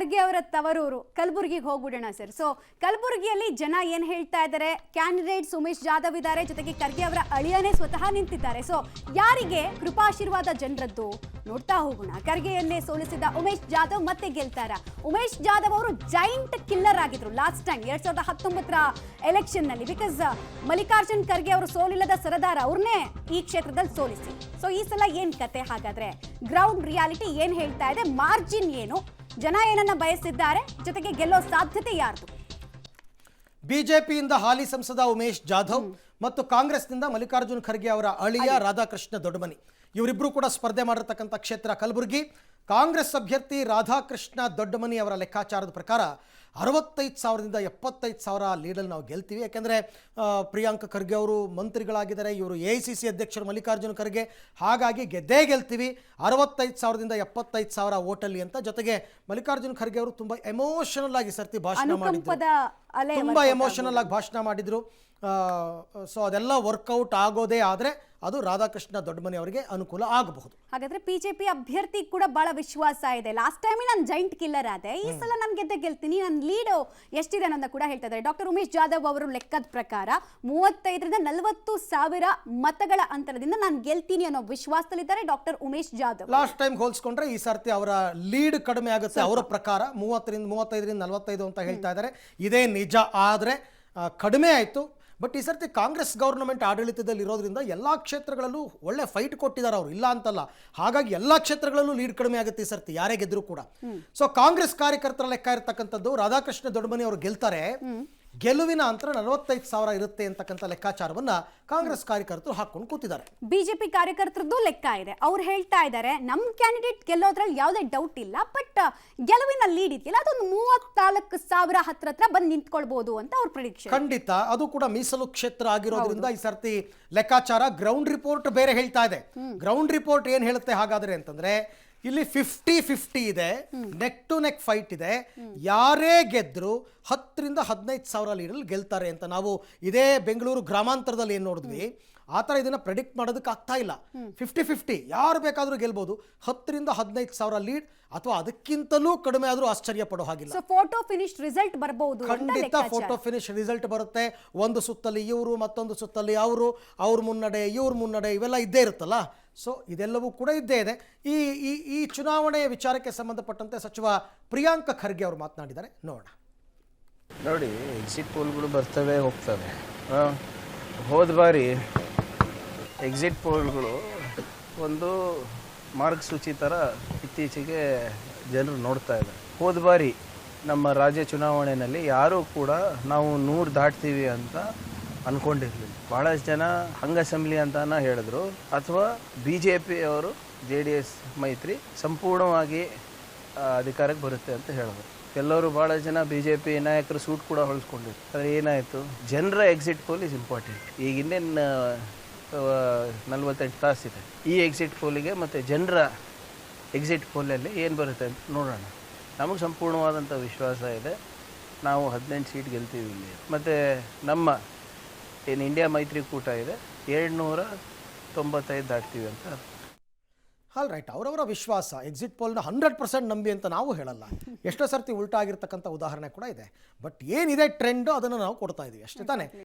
ಖರ್ಗೆ ಅವರ ತವರೂರು ಕಲಬುರಗಿಗೆ ಹೋಗ್ಬಿಡೋಣ ಸರ್. ಸೊ ಕಲಬುರಗಿಯಲ್ಲಿ ಜನ ಏನ್ ಹೇಳ್ತಾ ಇದ್ದಾರೆ, ಕ್ಯಾಂಡಿಡೇಟ್ಸ್ ಉಮೇಶ್ ಜಾಧವ್ ಇದ್ದಾರೆ, ಜೊತೆಗೆ ಖರ್ಗೆ ಅವರ ಅಳಿಯನೇ ಸ್ವತಃ ನಿಂತಿದ್ದಾರೆ. ಸೊ ಯಾರಿಗೆ ಕೃಪಾಶೀರ್ವಾದ ಜನರದ್ದು ನೋಡ್ತಾ ಹೋಗೋಣ. ಖರ್ಗೆಯನ್ನೇ ಸೋಲಿಸಿದ ಉಮೇಶ್ ಜಾಧವ್ ಮತ್ತೆ ಗೆಲ್ತಾರ. ಉಮೇಶ್ ಜಾಧವ್ ಅವರು ಜೈಂಟ್ ಕಿಲ್ಲರ್ ಆಗಿದ್ರು ಲಾಸ್ಟ್ ಟೈಮ್ 2019 ಎಲೆಕ್ಷನ್ ನಲ್ಲಿ. ಬಿಕಾಸ್ ಮಲ್ಲಿಕಾರ್ಜುನ್ ಖರ್ಗೆ ಅವರು ಸೋಲಿಲ್ಲದ ಸರದಾರ, ಅವ್ರನ್ನೇ ಈ ಕ್ಷೇತ್ರದಲ್ಲಿ ಸೋಲಿಸಿ. ಸೊ ಈ ಸಲ ಏನ್ ಕತೆ ಹಾಗಾದ್ರೆ, ಗ್ರೌಂಡ್ ರಿಯಾಲಿಟಿ ಏನ್ ಹೇಳ್ತಾ ಇದೆ, ಮಾರ್ಜಿನ್ ಏನು, ಜನ ಏನನ್ನ ಬಯಸಿದ್ದಾರೆ, ಜೊತೆಗೆ ಗೆಲ್ಲೋ ಸಾಧ್ಯತೆ ಯಾರ್ದು? ಬಿಜೆಪಿಯಿಂದ ಹಾಲಿ ಸಂಸದ ಉಮೇಶ್ ಜಾಧವ್ ಮತ್ತು ಕಾಂಗ್ರೆಸ್ನಿಂದ ಮಲ್ಲಿಕಾರ್ಜುನ್ ಖರ್ಗೆ ಅವರ ಅಳಿಯ ರಾಧಾಕೃಷ್ಣ ದೊಡ್ಡಮನಿ, ಇವರಿಬ್ಬರು ಕೂಡ ಸ್ಪರ್ಧೆ ಮಾಡಿರ್ತಕ್ಕಂಥ ಕ್ಷೇತ್ರ ಕಲಬುರಗಿ. ಕಾಂಗ್ರೆಸ್ ಅಭ್ಯರ್ಥಿ ರಾಧಾಕೃಷ್ಣ ದೊಡ್ಡಮನಿ ಅವರ ಲೆಕ್ಕಾಚಾರದ ಪ್ರಕಾರ 65,000ದಿಂದ 75,000 ಲೀಡಲ್ಲಿ ನಾವು ಗೆಲ್ತೀವಿ. ಯಾಕೆಂದರೆ ಪ್ರಿಯಾಂಕ ಖರ್ಗೆ ಅವರು ಮಂತ್ರಿಗಳಾಗಿದ್ದಾರೆ, ಇವರು AICC ಅಧ್ಯಕ್ಷರು ಮಲ್ಲಿಕಾರ್ಜುನ್ ಖರ್ಗೆ, ಹಾಗಾಗಿ ಗೆದ್ದೇ ಗೆಲ್ತೀವಿ 65,000ದಿಂದ 75,000 ಓಟಲ್ಲಿ ಅಂತ. ಜೊತೆಗೆ ಮಲ್ಲಿಕಾರ್ಜುನ್ ಖರ್ಗೆ ಅವರು ತುಂಬ ಎಮೋಷನಲ್ ಆಗಿ ಸರ್ತಿ ಭಾಷಣ ಮಾಡಿದ್ರು, ತುಂಬ ಎಮೋಷನಲ್ ಆಗಿ ಭಾಷಣ ಮಾಡಿದ್ರು. ಸೊ ಅದೆಲ್ಲ ವರ್ಕೌಟ್ ಆಗೋದೇ ಆದರೆ ಅದು ರಾಧಾಕೃಷ್ಣ ದೊಡ್ಡಮನಿ ಅವರಿಗೆ ಅನುಕೂಲ ಆಗಬಹುದು. ಹಾಗಾದ್ರೆ ಬಿಜೆಪಿ ಅಭ್ಯರ್ಥಿ ಕೂಡ ಬಹಳ ವಿಶ್ವಾಸ ಇದೆ. ಲಾಸ್ಟ್ ಟೈಮ್ ನಾನು ಜೈಂಟ್ ಕಿಲ್ಲರ್ ಆದೆ, ಈ ಸಲ ನಾನು ಗೆದ್ದೆ ಗೆಲ್ತೀನಿ, ನನ್ನ ಲೀಡ್ ಎಷ್ಟಿದೆ ಅನ್ನೋದನ್ನ ಕೂಡ ಹೇಳ್ತಾ ಇದ್ದಾರೆ. ಡಾಕ್ಟರ್ ಉಮೇಶ್ ಜಾಧವ್ ಅವರು ಲೆಕ್ಕದ ಪ್ರಕಾರ 35ರಿಂದ 40,000 ಮತಗಳ ಅಂತರದಿಂದ ನಾನು ಗೆಲ್ತೀನಿ ಅನ್ನೋ ವಿಶ್ವಾಸದಲ್ಲಿದ್ದಾರೆ doctor Umesh Jadhav. Last time ಹೋಲಿಸ್ಕೊಂಡ್ರೆ ಈ ಸರ್ತಿ ಅವರ ಲೀಡ್ ಕಡಿಮೆ ಆಗುತ್ತೆ. ಅವರ ಪ್ರಕಾರ 35ರಿಂದ 45 ಅಂತ ಹೇಳ್ತಾ ಇದ್ದಾರೆ. ಇದೇ ನಿಜ, ಆದರೆ ಕಡಿಮೆ ಆಯಿತು. ಬಟ್ ಈ ಸರ್ತಿ ಕಾಂಗ್ರೆಸ್ ಗೌರ್ಮೆಂಟ್ ಆಡಳಿತದಲ್ಲಿ ಇರೋದ್ರಿಂದ ಎಲ್ಲ ಕ್ಷೇತ್ರಗಳಲ್ಲೂ ಒಳ್ಳೆ ಫೈಟ್ ಕೊಟ್ಟಿದ್ದಾರೆ ಅವರು, ಇಲ್ಲ ಅಂತಲ್ಲ. ಹಾಗಾಗಿ ಎಲ್ಲ ಕ್ಷೇತ್ರಗಳಲ್ಲೂ ಲೀಡ್ ಕಡಿಮೆ ಆಗುತ್ತೆ ಈ ಸರ್ತಿ, ಯಾರೇ ಗೆದ್ರು ಕೂಡ. ಸೊ ಕಾಂಗ್ರೆಸ್ ಕಾರ್ಯಕರ್ತರ ಲೆಕ್ಕ ಇರತಕ್ಕಂಥದ್ದು ರಾಧಾಕೃಷ್ಣ ದೊಡ್ಡಮನಿ ಅವರು ಗೆಲ್ತಾರೆ, ಗೆಲುವಿನ ಅಂತರ 45,000 ಇರುತ್ತೆ ಅಂತಕ್ಕಂಥ ಲೆಕ್ಕಾಚಾರವನ್ನ ಕಾಂಗ್ರೆಸ್ ಕಾರ್ಯಕರ್ತರು ಹಾಕೊಂಡು ಕೂತಿದ್ದಾರೆ. ಬಿಜೆಪಿ ಕಾರ್ಯಕರ್ತರದ್ದು ಲೆಕ್ಕ ಇದೆ. ಅವ್ರು ಹೇಳ್ತಾ ಇದ್ದಾರೆ ನಮ್ ಕ್ಯಾಂಡಿಡೇಟ್ ಗೆಲ್ಲೋದ್ರಲ್ಲಿ ಯಾವುದೇ ಡೌಟ್ ಇಲ್ಲ, ಬಟ್ ಗೆಲುವಿನ ಲೀಡ್ ಇದೆಯಲ್ಲ ಅದೊಂದು 34,000 ಹತ್ರ ಬಂದು ನಿಂತ್ಕೊಳ್ಬಹುದು ಅಂತ ಅವ್ರ ಪ್ರೆಡಿಕ್ಷನ್. ಖಂಡಿತ, ಅದು ಕೂಡ ಮೀಸಲು ಕ್ಷೇತ್ರ ಆಗಿರೋದ್ರಿಂದ ಈ ಸರ್ತಿ ಲೆಕ್ಕಾಚಾರ. ಗ್ರೌಂಡ್ ರಿಪೋರ್ಟ್ ಬೇರೆ ಹೇಳ್ತಾ ಇದೆ. ಗ್ರೌಂಡ್ ರಿಪೋರ್ಟ್ ಏನ್ ಹೇಳುತ್ತೆ ಹಾಗಾದ್ರೆ ಅಂತಂದ್ರೆ, ಇಲ್ಲಿ 50-50 ಇದೆ, ನೆಕ್ ಟು ನೆಕ್ ಫೈಟ್ ಇದೆ. ಯಾರೇ ಗೆದ್ರು 10ರಿಂದ 15,000 ಲೀಡಲ್ಲಿ ಗೆಲ್ತಾರೆ ಅಂತ ನಾವು ಇದೇ ಬೆಂಗಳೂರು ಗ್ರಾಮಾಂತರದಲ್ಲಿ ಏನು ನೋಡಿದ್ವಿ, ಆ ಥರ ಇದನ್ನು ಪ್ರೆಡಿಕ್ಟ್ ಮಾಡೋದಕ್ಕೆ ಆಗ್ತಾ ಇಲ್ಲ. 50-50 ಯಾರು ಬೇಕಾದರೂ ಗೆಲ್ಬೋದು. 10ರಿಂದ 15,000 ಲೀಡ್ ಅಥವಾ ಅದಕ್ಕಿಂತಲೂ ಕಡಿಮೆ ಆದರೂ ಆಶ್ಚರ್ಯ ಪಡೋ ಹಾಗಿಲ್ಲ. ಫೋಟೋ ಫಿನಿಶ್ ರಿಸಲ್ಟ್ ಬರಬಹುದು. ಖಂಡಿತ ಫೋಟೋ ಫಿನಿಶ್ ರಿಸಲ್ಟ್ ಬರುತ್ತೆ. ಒಂದು ಸುತ್ತಲ್ಲಿ ಇವರು, ಮತ್ತೊಂದು ಸುತ್ತಲ್ಲಿ ಅವರು, ಅವ್ರ ಮುನ್ನಡೆ ಇವ್ರ ಮುನ್ನಡೆ, ಇವೆಲ್ಲ ಇದ್ದೇ ಇರುತ್ತಲ್ಲ. ಸೊ ಇದೆಲ್ಲವೂ ಕೂಡ ಇದ್ದೇ ಇದೆ. ಈ ಚುನಾವಣೆಯ ವಿಚಾರಕ್ಕೆ ಸಂಬಂಧಪಟ್ಟಂತೆ ಸಚಿವ ಪ್ರಿಯಾಂಕ ಖರ್ಗೆ ಅವರು ಮಾತನಾಡಿದ್ದಾರೆ, ನೋಡೋಣ. ನೋಡಿ, ಎಕ್ಸಿಟ್ ಪೋಲ್ಗಳು ಬರ್ತವೆ ಹೋಗ್ತವೆ. ಹೋದ ಬಾರಿ ಎಕ್ಸಿಟ್ ಪೋಲ್ಗಳು ಒಂದು ಮಾರ್ಗಸೂಚಿ ಥರ ಇತ್ತೀಚೆಗೆ ಜನರು ನೋಡ್ತಾ ಇದ್ದಾರೆ. ಹೋದ ಬಾರಿ ನಮ್ಮ ರಾಜ್ಯ ಚುನಾವಣೆಯಲ್ಲಿ ಯಾರೂ ಕೂಡ ನಾವು 100 ದಾಟ್ತೀವಿ ಅಂತ ಅಂದ್ಕೊಂಡಿರಲಿಲ್ಲ. ಭಾಳಷ್ಟು ಜನ ಹಂಗ ಅಸೆಂಬ್ಲಿ ಅಂತಾನ ಹೇಳಿದ್ರು, ಅಥವಾ BJP ಅವರು JDS ಮೈತ್ರಿ ಸಂಪೂರ್ಣವಾಗಿ ಅಧಿಕಾರಕ್ಕೆ ಬರುತ್ತೆ ಅಂತ ಹೇಳಿದ್ರು. ಎಲ್ಲರೂ ಭಾಳ ಜನ BJP ನಾಯಕರು ಸೂಟ್ ಕೂಡ ಹೊಲಿಸ್ಕೊಂಡಿದ್ರು. ಆದರೆ ಏನಾಯಿತು, ಜನರ ಎಕ್ಸಿಟ್ ಪೋಲ್ ಇಸ್ ಇಂಪಾರ್ಟೆಂಟ್. ಈಗ ಇನ್ನೇನು 48 ತಾಸಿದೆ. ಈ ಎಕ್ಸಿಟ್ ಪೋಲಿಗೆ ಮತ್ತು ಜನರ ಎಕ್ಸಿಟ್ ಪೋಲಲ್ಲಿ ಏನು ಬರುತ್ತೆ ಅಂತ ನೋಡೋಣ. ನಮಗೆ ಸಂಪೂರ್ಣವಾದಂಥ ವಿಶ್ವಾಸ ಇದೆ, ನಾವು 18 ಸೀಟ್ ಗೆಲ್ತೀವಿ ಇಲ್ಲಿ. ಮತ್ತು ನಮ್ಮ ಏನು ಇಂಡಿಯಾ ಮೈತ್ರಿಕೂಟ ಇದೆ 795 ದಾಟ್ತೀವಿ ಅಂತ. ಆಲ್ ರೈಟ್, ಅವರವರ ವಿಶ್ವಾಸ. ಎಕ್ಸಿಟ್ ಪೋಲ್ನ 100% ನಂಬಿ ಅಂತ ನಾವು ಹೇಳಲ್ಲ. ಎಷ್ಟೋ ಸರ್ತಿ ಉಲ್ಟಾ ಆಗಿರ್ತಕ್ಕಂಥ ಉದಾಹರಣೆ ಕೂಡ ಇದೆ. ಬಟ್ ಏನಿದೆ ಟ್ರೆಂಡು ಅದನ್ನು ನಾವು ಕೊಡ್ತಾ ಇದ್ದೀವಿ ಅಷ್ಟೇ ತಾನೇ.